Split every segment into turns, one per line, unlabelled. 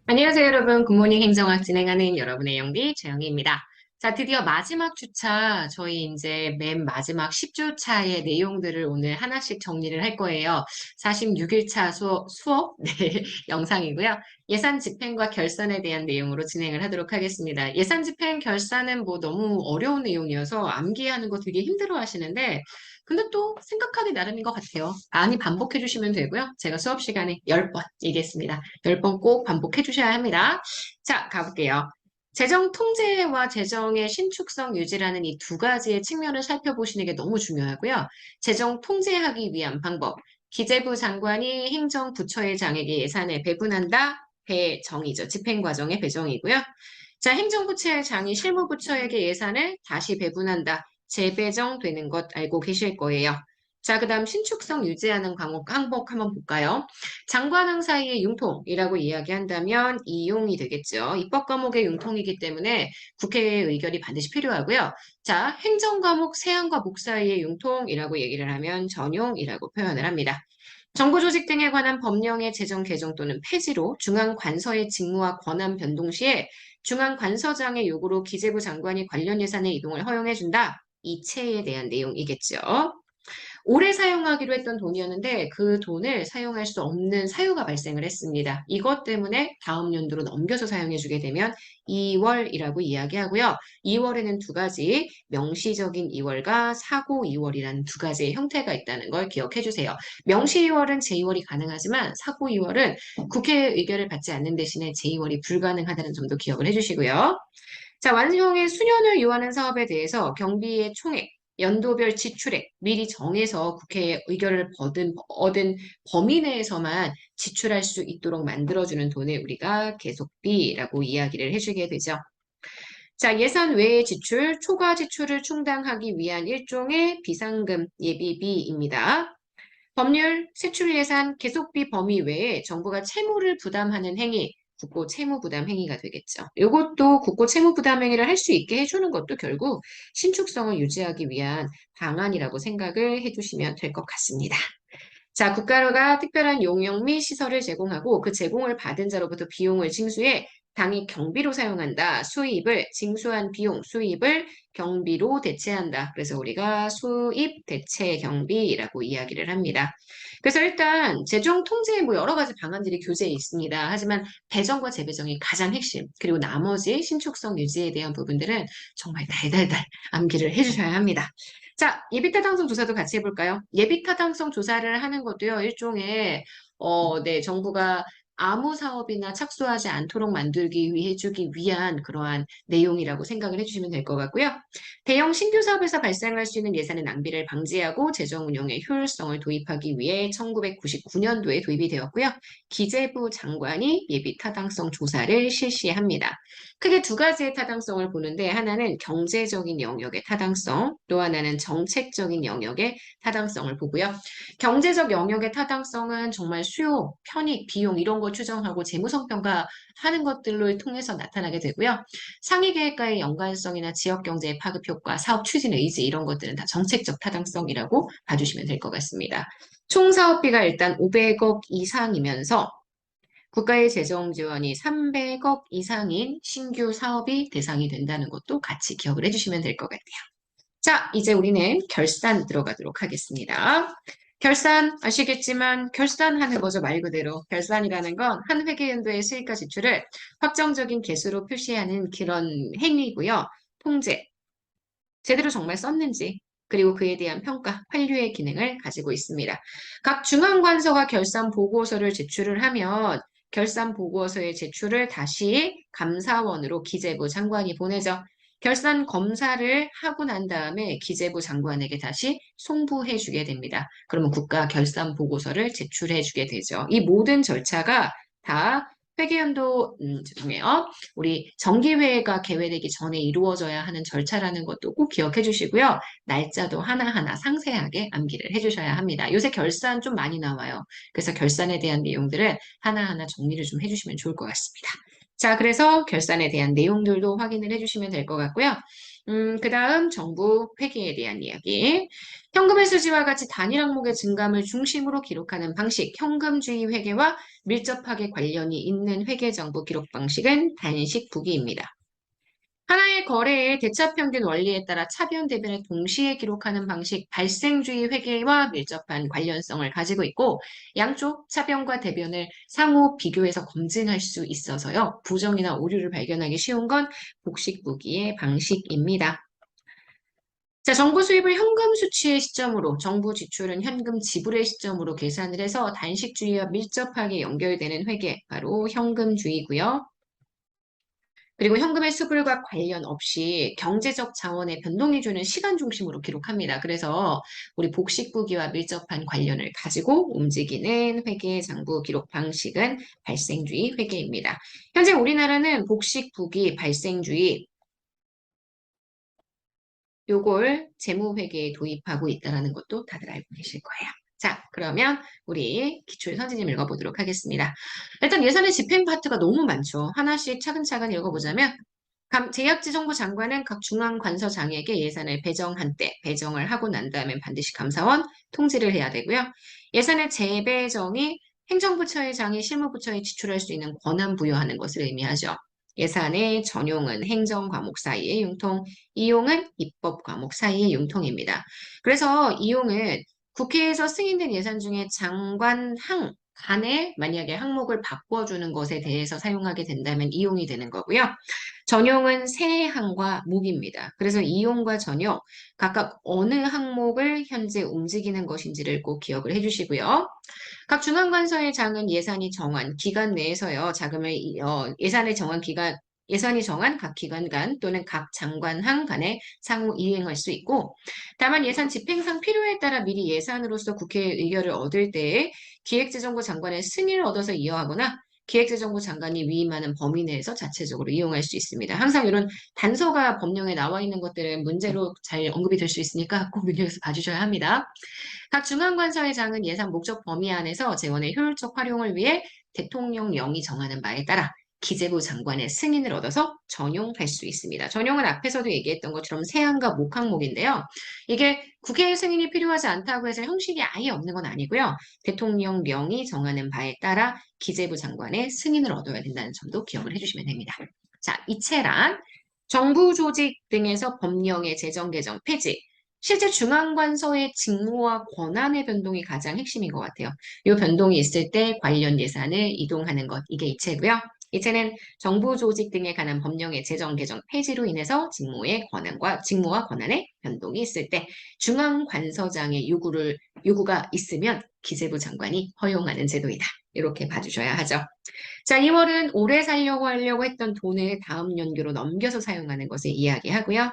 안녕하세요, 여러분. 굿모닝 행정학 진행하는 여러분의 영디 최영희입니다. 자, 드디어 마지막 주차, 저희 이제 맨 마지막 10주차의 내용들을 오늘 하나씩 정리를 할 거예요. 46일차 수업, 네, 영상이고요. 예산 집행과 결산에 대한 내용으로 진행을 하도록 하겠습니다. 예산 집행, 결산은 뭐 너무 어려운 내용이어서 암기하는 거 되게 힘들어 하시는데, 근데 또 생각하기 나름인 것 같아요. 많이 반복해 주시면 되고요. 제가 수업 시간에 10번 얘기했습니다. 10번 꼭 반복해 주셔야 합니다. 자, 가볼게요. 재정 통제와 재정의 신축성 유지라는 이 두 가지의 측면을 살펴보시는 게 너무 중요하고요. 재정 통제하기 위한 방법. 기재부 장관이 행정부처의 장에게 예산을 배분한다. 배정이죠. 집행과정의 배정이고요. 자, 행정부처의 장이 실무부처에게 예산을 다시 배분한다. 재배정되는 것 알고 계실 거예요. 자, 그 다음 신축성 유지하는 과목 항목 한번 볼까요? 장관항 사이의 융통이라고 이야기한다면 이용이 되겠죠. 입법 과목의 융통이기 때문에 국회의 의결이 반드시 필요하고요. 자, 행정 과목 세안과 목 사이의 융통이라고 얘기를 하면 전용이라고 표현을 합니다. 정부 조직 등에 관한 법령의 제정 개정 또는 폐지로 중앙 관서의 직무와 권한 변동 시에 중앙 관서장의 요구로 기재부 장관이 관련 예산의 이동을 허용해준다. 이체에 대한 내용이겠죠. 오래 사용하기로 했던 돈이었는데 그 돈을 사용할 수 없는 사유가 발생을 했습니다. 이것 때문에 다음 연도로 넘겨서 사용해주게 되면 2월이라고 이야기하고요. 2월에는 두 가지 명시적인 2월과 사고 2월이라는 두 가지의 형태가 있다는 걸 기억해 주세요. 명시 2월은 제2월이 가능하지만 사고 2월은 국회 의결을 받지 않는 대신에 제2월이 불가능하다는 점도 기억을 해주시고요. 자, 완성의 수년을 요하는 사업에 대해서 경비의 총액, 연도별 지출액 미리 정해서 국회의 의결을 얻은 범위 내에서만 지출할 수 있도록 만들어주는 돈을 우리가 계속비라고 이야기를 해주게 되죠. 자, 예산 외의 지출, 초과 지출을 충당하기 위한 일종의 비상금 예비비입니다. 법률, 세출 예산, 계속비 범위 외에 정부가 채무를 부담하는 행위, 국고 채무 부담 행위가 되겠죠. 이것도 국고 채무 부담 행위를 할 수 있게 해주는 것도 결국 신축성을 유지하기 위한 방안이라고 생각을 해주시면 될 것 같습니다. 자, 국가가 특별한 용역 및 시설을 제공하고 그 제공을 받은 자로부터 비용을 징수해 당이 경비로 사용한다. 수입을 징수한 비용, 수입을 경비로 대체한다. 그래서 우리가 수입 대체 경비라고 이야기를 합니다. 그래서 일단 재정 통제에 뭐 여러 가지 방안들이 교재에 있습니다. 하지만 배정과 재배정이 가장 핵심, 그리고 나머지 신축성 유지에 대한 부분들은 정말 달달달 암기를 해주셔야 합니다. 자, 예비타당성 조사도 같이 해볼까요? 예비타당성 조사를 하는 것도요, 일종의, 네, 정부가 아무 사업이나 착수하지 않도록 만들기 위해 해주기 위한 그러한 내용이라고 생각을 해주시면 될 것 같고요. 대형 신규 사업에서 발생할 수 있는 예산의 낭비를 방지하고 재정 운영의 효율성을 도입하기 위해 1999년도에 도입이 되었고요. 기재부 장관이 예비 타당성 조사를 실시합니다. 크게 두 가지의 타당성을 보는데 하나는 경제적인 영역의 타당성, 또 하나는 정책적인 영역의 타당성을 보고요. 경제적 영역의 타당성은 정말 수요, 편익, 비용 이런 걸 추정하고 재무성 평가하는 것들을 통해서 나타나게 되고요. 상위 계획과의 연관성이나 지역 경제의 파급 효과, 사업 추진 의지 이런 것들은 다 정책적 타당성이라고 봐주시면 될 것 같습니다. 총 사업비가 일단 500억 이상이면서 국가의 재정 지원이 300억 이상인 신규 사업이 대상이 된다는 것도 같이 기억을 해주시면 될 것 같아요. 자, 이제 우리는 결산 들어가도록 하겠습니다. 결산 아시겠지만 결산하는 거죠, 말 그대로. 결산이라는 건 한 회계연도의 수익과 지출을 확정적인 개수로 표시하는 그런 행위고요. 통제, 제대로 정말 썼는지, 그리고 그에 대한 평가, 환류의 기능을 가지고 있습니다. 각 중앙관서가 결산 보고서를 제출을 하면 결산 보고서의 제출을 다시 감사원으로 기재부 장관이 보내죠. 결산 검사를 하고 난 다음에 기재부 장관에게 다시 송부해 주게 됩니다. 그러면 국가 결산 보고서를 제출해 주게 되죠. 이 모든 절차가 다 회계연도, 죄송해요. 우리 정기회의가 개회되기 전에 이루어져야 하는 절차라는 것도 꼭 기억해 주시고요. 날짜도 하나하나 상세하게 암기를 해 주셔야 합니다. 요새 결산 좀 많이 나와요. 그래서 결산에 대한 내용들은 하나하나 정리를 좀 해주시면 좋을 것 같습니다. 자, 그래서 결산에 대한 내용들도 확인을 해주시면 될 것 같고요. 그 다음 정부 회계에 대한 이야기. 현금의 수지와 같이 단일 항목의 증감을 중심으로 기록하는 방식, 현금주의 회계와 밀접하게 관련이 있는 회계정보 기록 방식은 단식부기입니다. 하나의 거래의 대차평균 원리에 따라 차변 대변을 동시에 기록하는 방식, 발생주의 회계와 밀접한 관련성을 가지고 있고 양쪽 차변과 대변을 상호 비교해서 검증할 수 있어서요. 부정이나 오류를 발견하기 쉬운 건 복식부기의 방식입니다. 자, 정부 수입을 현금 수치의 시점으로, 정부 지출은 현금 지불의 시점으로 계산을 해서 단식주의와 밀접하게 연결되는 회계, 바로 현금주의고요. 그리고 현금의 수불과 관련 없이 경제적 자원의 변동이 주는 시간 중심으로 기록합니다. 그래서 우리 복식부기와 밀접한 관련을 가지고 움직이는 회계 장부 기록 방식은 발생주의 회계입니다. 현재 우리나라는 복식부기, 발생주의 요걸 재무회계에 도입하고 있다는 것도 다들 알고 계실 거예요. 자, 그러면 우리 기출 선지 좀 읽어보도록 하겠습니다. 일단 예산의 집행 파트가 너무 많죠. 하나씩 차근차근 읽어보자면 제약지정부 장관은 각 중앙관서장에게 예산을 배정한 때 배정을 하고 난 다음에 반드시 감사원 통지를 해야 되고요. 예산의 재배정이 행정부처의장이 실무부처에 지출할 수 있는 권한 부여하는 것을 의미하죠. 예산의 전용은 행정 과목 사이의 융통, 이용은 입법 과목 사이의 융통입니다. 그래서 이용은 국회에서 승인된 예산 중에 장관 간에 만약에 항목을 바꿔주는 것에 대해서 사용하게 된다면 이용이 되는 거고요. 전용은 세항과 목입니다. 그래서 이용과 전용 각각 어느 항목을 현재 움직이는 것인지를 꼭 기억을 해주시고요. 각 중앙관서의 장은 예산이 정한 기간 내에서요. 예산을 정한 기간 예산이 정한 각 기관 간 또는 각 장관항 간에 상호 이행할 수 있고 다만 예산 집행상 필요에 따라 미리 예산으로서 국회의 의결을 얻을 때에 기획재정부 장관의 승인을 얻어서 이어하거나 기획재정부 장관이 위임하는 범위 내에서 자체적으로 이용할 수 있습니다. 항상 이런 단서가 법령에 나와 있는 것들은 문제로 잘 언급이 될 수 있으니까 꼭 눈여겨서 봐주셔야 합니다. 각 중앙관서의 장은 예산 목적 범위 안에서 재원의 효율적 활용을 위해 대통령령이 정하는 바에 따라 기재부 장관의 승인을 얻어서 전용할 수 있습니다. 전용은 앞에서도 얘기했던 것처럼 세항과 목항목인데요. 이게 국회의 승인이 필요하지 않다고 해서 형식이 아예 없는 건 아니고요. 대통령령이 정하는 바에 따라 기재부 장관의 승인을 얻어야 된다는 점도 기억을 해주시면 됩니다. 자, 이체란 정부 조직 등에서 법령의 제정 개정 폐지 실제 중앙관서의 직무와 권한의 변동이 가장 핵심인 것 같아요. 이 변동이 있을 때 관련 예산을 이동하는 것, 이게 이체고요. 이체는 정부 조직 등에 관한 법령의 제정 개정 폐지로 인해서 직무와 권한의 변동이 있을 때 중앙관서장의 요구가 있으면 기재부 장관이 허용하는 제도이다. 이렇게 봐주셔야 하죠. 자, 2월은 오래 살려고 하려고 했던 돈을 다음 연도로 넘겨서 사용하는 것을 이야기하고요.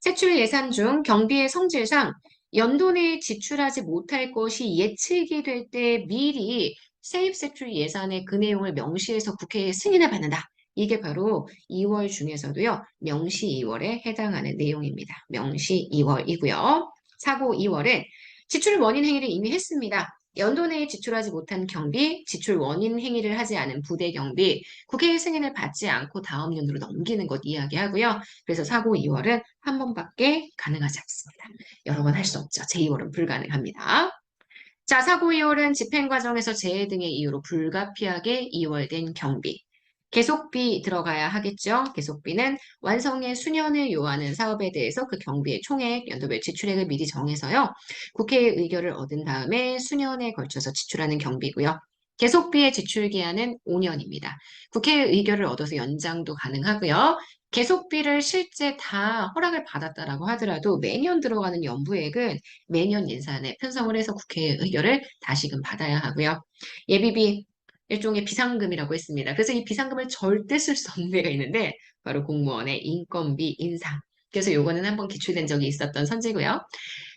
세출 예산 중 경비의 성질상 연도 내에 지출하지 못할 것이 예측이 될 때 미리 세입세출 예산의 그 내용을 명시해서 국회에 승인을 받는다. 이게 바로 2월 중에서도요. 명시 2월에 해당하는 내용입니다. 명시 2월이고요. 사고 2월은 지출 원인 행위를 이미 했습니다. 연도 내에 지출하지 못한 경비, 지출 원인 행위를 하지 않은 부대 경비, 국회의 승인을 받지 않고 다음 연도로 넘기는 것 이야기하고요. 그래서 사고 2월은 한 번밖에 가능하지 않습니다. 여러 번 할 수 없죠. 제2월은 불가능합니다. 자, 사고 2월은 집행 과정에서 재해 등의 이유로 불가피하게 2월된 경비. 계속비 들어가야 하겠죠. 계속비는 완성의 수년을 요하는 사업에 대해서 그 경비의 총액, 연도별 지출액을 미리 정해서요. 국회의 의결을 얻은 다음에 수년에 걸쳐서 지출하는 경비고요. 계속비의 지출 기한은 5년입니다. 국회의 의결을 얻어서 연장도 가능하고요. 계속비를 실제 다 허락을 받았다라고 하더라도 매년 들어가는 연부액은 매년 예산에 편성을 해서 국회의 의결을 다시금 받아야 하고요. 예비비 일종의 비상금이라고 했습니다. 그래서 이 비상금을 절대 쓸 수 없는 데가 있는데 바로 공무원의 인건비 인상. 그래서 요거는 한번 기출된 적이 있었던 선지고요.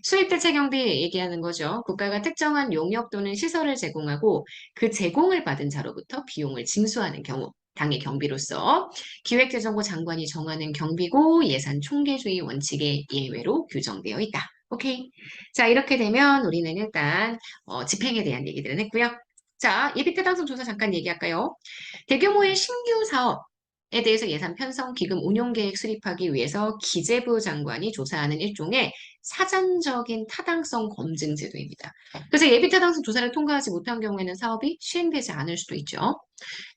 수입대체 경비 얘기하는 거죠. 국가가 특정한 용역 또는 시설을 제공하고 그 제공을 받은 자로부터 비용을 징수하는 경우 당의 경비로서 기획재정부 장관이 정하는 경비고 예산 총계주의 원칙의 예외로 규정되어 있다. 오케이. 자, 이렇게 되면 우리는 일단 집행에 대한 얘기들은 했고요. 자, 예비태당성 조사 잠깐 얘기할까요? 대규모의 신규 사업, 대해서 예산 편성 기금 운용 계획 수립하기 위해서 기재부 장관이 조사하는 일종의 사전적인 타당성 검증 제도입니다. 그래서 예비 타당성 조사를 통과하지 못한 경우에는 사업이 시행되지 않을 수도 있죠.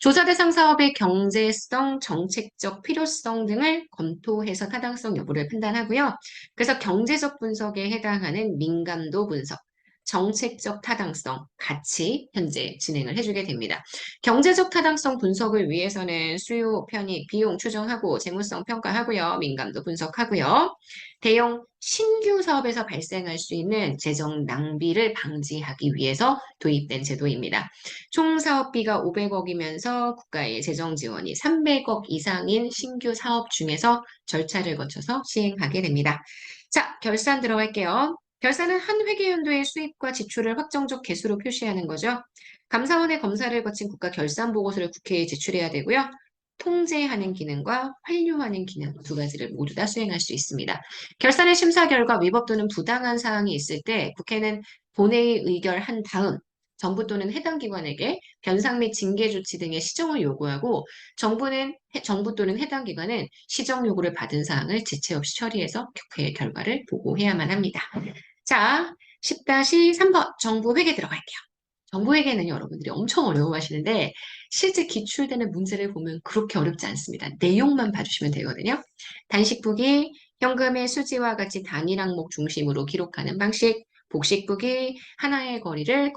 조사 대상 사업의 경제성, 정책적 필요성 등을 검토해서 타당성 여부를 판단하고요. 그래서 경제적 분석에 해당하는 민감도 분석, 정책적 타당성 같이 현재 진행을 해주게 됩니다. 경제적 타당성 분석을 위해서는 수요, 편익, 비용 추정하고 재무성 평가하고요. 민감도 분석하고요. 대형 신규 사업에서 발생할 수 있는 재정 낭비를 방지하기 위해서 도입된 제도입니다. 총 사업비가 500억이면서 국가의 재정 지원이 300억 이상인 신규 사업 중에서 절차를 거쳐서 시행하게 됩니다. 자, 결산 들어갈게요. 결산은 한 회계연도의 수입과 지출을 확정적 개수로 표시하는 거죠. 감사원의 검사를 거친 국가 결산 보고서를 국회에 제출해야 되고요. 통제하는 기능과 환류하는 기능 두 가지를 모두 다 수행할 수 있습니다. 결산의 심사 결과 위법 또는 부당한 사항이 있을 때 국회는 본회의 의결한 다음 정부 또는 해당 기관에게 변상 및 징계 조치 등의 시정을 요구하고 정부 또는 해당 기관은 시정 요구를 받은 사항을 지체 없이 처리해서 국회의 결과를 보고해야만 합니다. 자, 10-3번 정부 회계 들어갈게요. 정부 회계는 여러분들이 엄청 어려워하시는데 실제 기출되는 문제를 보면 그렇게 어렵지 않습니다. 내용만 봐주시면 되거든요. 단식북이 현금의 수지와 같이 단일 항목 중심으로 기록하는 방식, 복식북이 하나의 거래를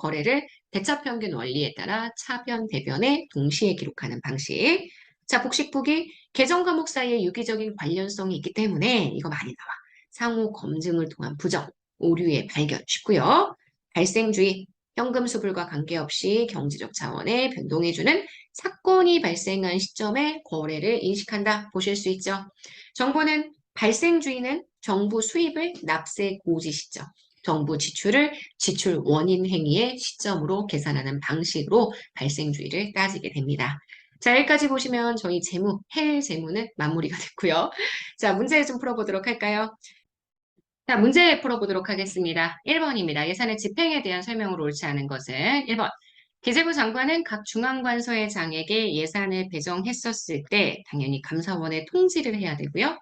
대차평균 원리에 따라 차변, 대변에 동시에 기록하는 방식. 자, 복식북이 계정 과목 사이에 유기적인 관련성이 있기 때문에 이거 많이 나와. 상호 검증을 통한 부정, 오류의 발견 쉽고요. 발생주의, 현금 수불과 관계없이 경제적 자원에 변동해주는 사건이 발생한 시점에 거래를 인식한다. 보실 수 있죠. 정부는 발생주의는 정부 수입을 납세 고지 시점, 정부 지출을 지출 원인 행위의 시점으로 계산하는 방식으로 발생주의를 따지게 됩니다. 자, 여기까지 보시면 저희 재무, 헬 재무는 마무리가 됐고요. 자, 문제 좀 풀어보도록 할까요? 자, 문제 풀어보도록 하겠습니다. 1번입니다. 예산의 집행에 대한 설명으로 옳지 않은 것은 1번. 기재부 장관은 각 중앙관서의 장에게 예산을 배정했었을 때 당연히 감사원에 통지를 해야 되고요.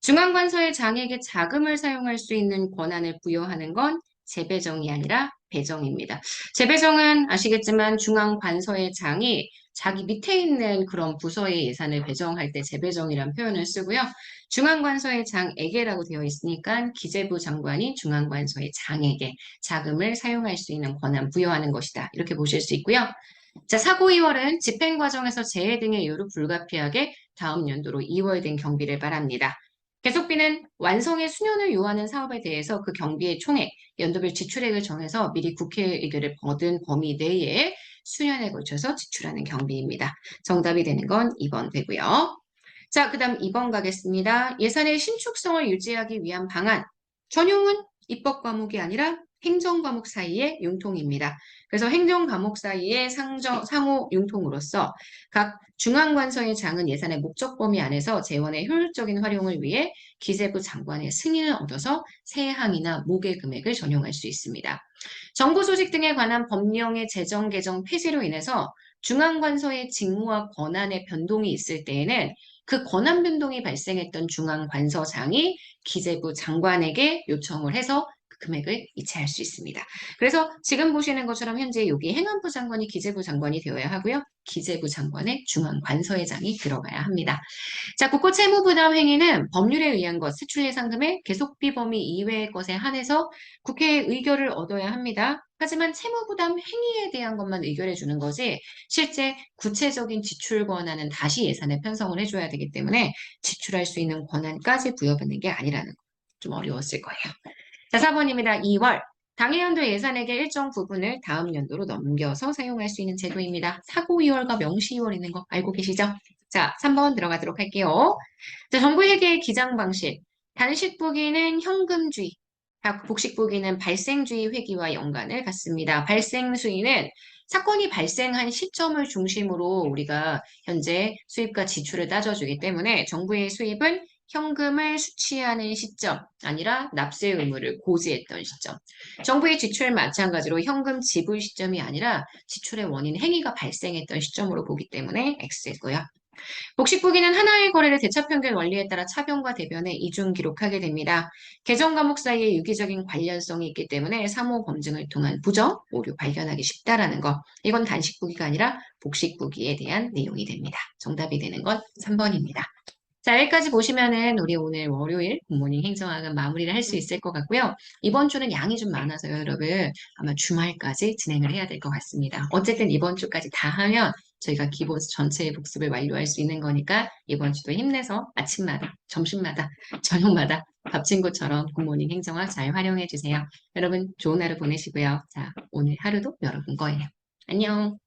중앙관서의 장에게 자금을 사용할 수 있는 권한을 부여하는 건 재배정이 아니라 배정입니다. 재배정은 아시겠지만 중앙관서의 장이 자기 밑에 있는 그런 부서의 예산을 배정할 때 재배정이란 표현을 쓰고요. 중앙관서의 장에게라고 되어 있으니까 기재부 장관이 중앙관서의 장에게 자금을 사용할 수 있는 권한 부여하는 것이다. 이렇게 보실 수 있고요. 자, 사고 2월은 집행 과정에서 재해 등의 이유로 불가피하게 다음 연도로 2월 된 경비를 말합니다. 계속비는 완성의 수년을 요하는 사업에 대해서 그 경비의 총액, 연도별 지출액을 정해서 미리 국회 의결을 얻은 범위 내에 수년에 걸쳐서 지출하는 경비입니다. 정답이 되는 건 2번 되고요. 자, 그 다음 2번 가겠습니다. 예산의 신축성을 유지하기 위한 방안. 전용은 입법 과목이 아니라 행정 과목 사이의 융통입니다. 그래서 행정 과목 사이의 상호 융통으로서 각 중앙관서의 장은 예산의 목적 범위 안에서 재원의 효율적인 활용을 위해 기재부 장관의 승인을 얻어서 세항이나 모계 금액을 전용할 수 있습니다. 정부 조직 등에 관한 법령의 제정 개정 폐지로 인해서 중앙관서의 직무와 권한의 변동이 있을 때에는 그 권한 변동이 발생했던 중앙관서장이 기재부 장관에게 요청을 해서 그 금액을 이체할 수 있습니다. 그래서 지금 보시는 것처럼 현재 여기 행안부 장관이 기재부 장관이 되어야 하고요. 기재부 장관의 중앙관서회장이 들어가야 합니다. 자, 국고 채무 부담 행위는 법률에 의한 것, 세출 예상금의 계속비 범위 이외의 것에 한해서 국회의 의결을 얻어야 합니다. 하지만 채무 부담 행위에 대한 것만 의결해 주는 거지 실제 구체적인 지출 권한은 다시 예산에 편성을 해줘야 되기 때문에 지출할 수 있는 권한까지 부여받는 게 아니라는 거. 좀 어려웠을 거예요. 자, 4번입니다. 2월. 당해 연도 예산액의 일정 부분을 다음 연도로 넘겨서 사용할 수 있는 제도입니다. 사고 2월과 명시 2월 있는 거 알고 계시죠? 자, 3번 들어가도록 할게요. 자, 정부 회계의 기장 방식. 단식부기는 현금주의, 복식부기는 발생주의 회기와 연관을 갖습니다. 발생수위는 사건이 발생한 시점을 중심으로 우리가 현재 수입과 지출을 따져주기 때문에 정부의 수입은 현금을 수취하는 시점, 아니라 납세 의무를 고지했던 시점. 정부의 지출 마찬가지로 현금 지불 시점이 아니라 지출의 원인 행위가 발생했던 시점으로 보기 때문에 X고요. 복식부기는 하나의 거래를 대차평균 원리에 따라 차변과 대변에 이중 기록하게 됩니다. 계정 과목 사이에 유기적인 관련성이 있기 때문에 사모 검증을 통한 부정, 오류 발견하기 쉽다라는 거. 이건 단식부기가 아니라 복식부기에 대한 내용이 됩니다. 정답이 되는 건 3번입니다. 자, 여기까지 보시면은 우리 오늘 월요일 굿모닝 행정학은 마무리를 할 수 있을 것 같고요. 이번 주는 양이 좀 많아서요, 여러분. 아마 주말까지 진행을 해야 될 것 같습니다. 어쨌든 이번 주까지 다 하면 저희가 기본 전체의 복습을 완료할 수 있는 거니까 이번 주도 힘내서 아침마다, 점심마다, 저녁마다 밥 친구처럼 굿모닝 행정학 잘 활용해 주세요. 여러분 좋은 하루 보내시고요. 자, 오늘 하루도 여러분 거예요. 안녕.